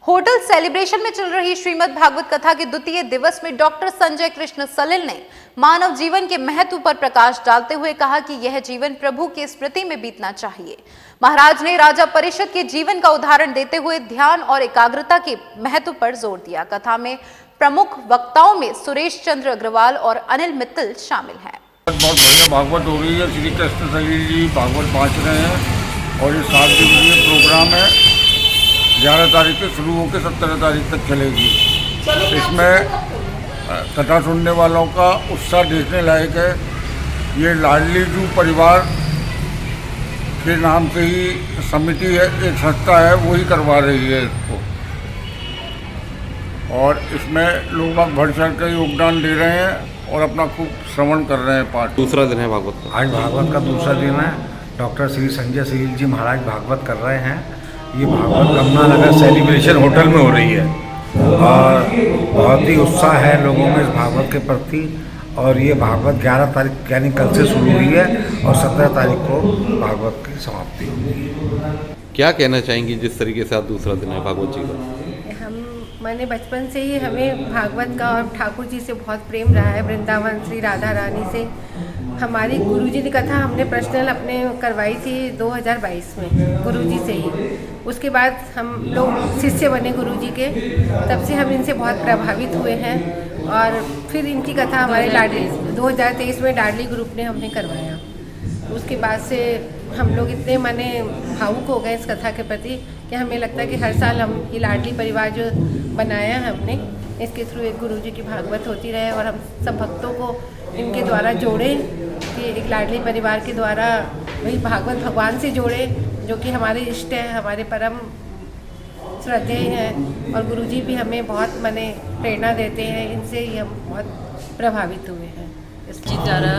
Hotel celebration में चल रही श्रीमद् भागवत कथा के द्वितीय दिवस में डॉक्टर संजय कृष्ण सलिल ने मानव जीवन के महत्व पर प्रकाश डालते हुए कहा कि यह जीवन प्रभु की स्मृति में बीतना चाहिए। महाराज ने राजा परिषद के जीवन का उदाहरण देते हुए ध्यान और एकाग्रता के महत्व पर जोर दिया। कथा में प्रमुख वक्ताओं में सुरेश चंद्र अग्रवाल और अनिल मित्तल शामिल हैं। बहुत बढ़िया भागवत हो रही है। श्री कृष्ण सलिल जी भागवत पहुँच रहे हैं और ये 7 दिवसीय प्रोग्राम है। 11 तारीख से शुरू होकर 17 तारीख तक चलेगी। इसमें कथा सुनने वालों का उत्साह देखने लायक है। ये लाडली जू परिवार के नाम से ही समिति है, एक संस्था है, वो ही करवा रही है इसको, और इसमें लोग बढ़ चढ़ कर योगदान दे रहे हैं और अपना खूब श्रवण कर रहे हैं। पाठ दूसरा दिन है भागवत का। आज भागवत का दूसरा दिन है। डॉक्टर श्री संजय सलिल जी महाराज भागवत कर रहे हैं। ये भागवत गंगानगर सेलिब्रेशन होटल में हो रही है और बहुत ही उत्साह है लोगों में इस भागवत के प्रति। और ये भागवत 11 तारीख यानी कल से शुरू हुई है और 17 तारीख को भागवत की समाप्ति होगी। क्या कहना चाहेंगी जिस तरीके से आज दूसरा दिन है भागवत जी का? मैंने बचपन से ही हमें भागवत का और ठाकुर जी से बहुत प्रेम रहा है। वृंदावन श्री राधा रानी से हमारी गुरुजी की कथा हमने पर्सनल अपने करवाई थी 2022 में गुरुजी से ही। उसके बाद हम लोग शिष्य बने गुरुजी के, तब से हम इनसे बहुत प्रभावित हुए हैं। और फिर इनकी कथा हमारे लाडली 2023 में लाडली ग्रुप ने हमने करवाया। उसके बाद से हम लोग इतने माने भावुक हो गए इस कथा के प्रति कि हमें लगता है कि हर साल हम ये लाडली परिवार जो बनाया है हमने, इसके थ्रू एक गुरुजी की भागवत होती रहे और हम सब भक्तों को इनके द्वारा जोड़े कि एक लाडली परिवार के द्वारा वही भागवत भगवान से जोड़े जो कि हमारे इष्ट है, हमारे परम श्रद्धेय हैं। और गुरुजी भी हमें बहुत माने प्रेरणा देते हैं। इनसे ही हम बहुत प्रभावित हुए हैं। जी द्वारा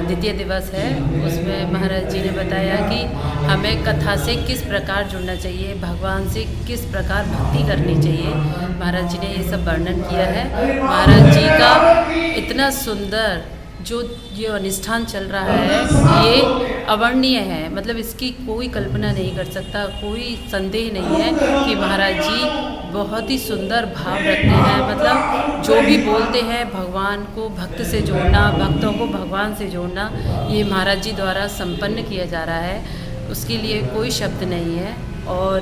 द्वितीय दिवस है, उसमें महाराज जी ने बताया कि हमें कथा से किस प्रकार जुड़ना चाहिए, भगवान से किस प्रकार भक्ति करनी चाहिए। महाराज जी ने ये सब वर्णन किया है। महाराज जी का इतना सुंदर जो ये अनुष्ठान चल रहा है ये अवर्णनीय है। मतलब इसकी कोई कल्पना नहीं कर सकता, कोई संदेह नहीं है कि महाराज जी बहुत ही सुंदर भाव रखते हैं। मतलब जो भी बोलते हैं भगवान को भक्त से जोड़ना, भक्तों को भगवान से जोड़ना, ये महाराज जी द्वारा संपन्न किया जा रहा है। उसके लिए कोई शब्द नहीं है। और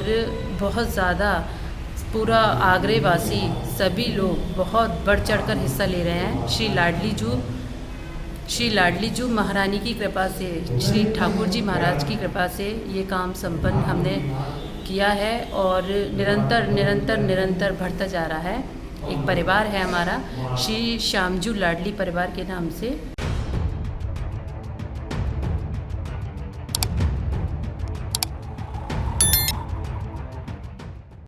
बहुत ज़्यादा पूरा आगरे वासी सभी लोग बहुत बढ़ चढ़कर हिस्सा ले रहे हैं। श्री लाडली जू महारानी की कृपा से, श्री ठाकुर जी महाराज की कृपा से ये काम संपन्न हमने किया है और निरंतर बढ़ता जा रहा है। एक परिवार है हमारा, श्री श्यामजू लाडली परिवार के नाम से।